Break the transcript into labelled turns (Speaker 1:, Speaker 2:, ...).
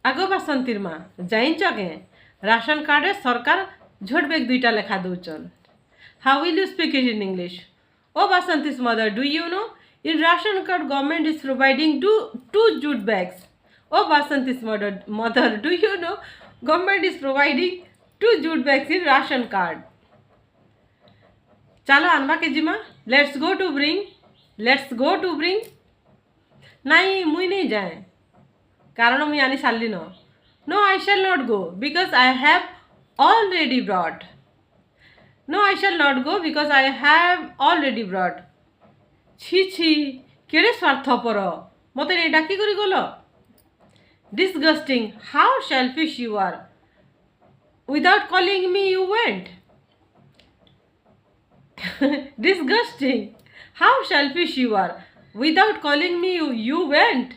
Speaker 1: आगो बासंतीर माँ जाइच के राशन कार्ड सरकार झोट बेग दुईटा लेखा दौचन. How will you speak it in English? Oh, Basanti's mother, do you know? In ration card, government is providing two jute bags. Oh, Basanti's mother, do you know? Government is providing two jute bags in ration card. चलो अनबा के जिमा let's go to bring. नहीं मुई नहीं जाए कारण मुई आनी सारली no I shall not go because I have already brought. No, I shall not go because I have already brought. ছি ছি কেড়ে স্বার্থপর মতে নেই ডাকি করি গল. Disgusting, how selfish you are. Without calling me you went. Disgusting, how selfish you are. Without calling me you went.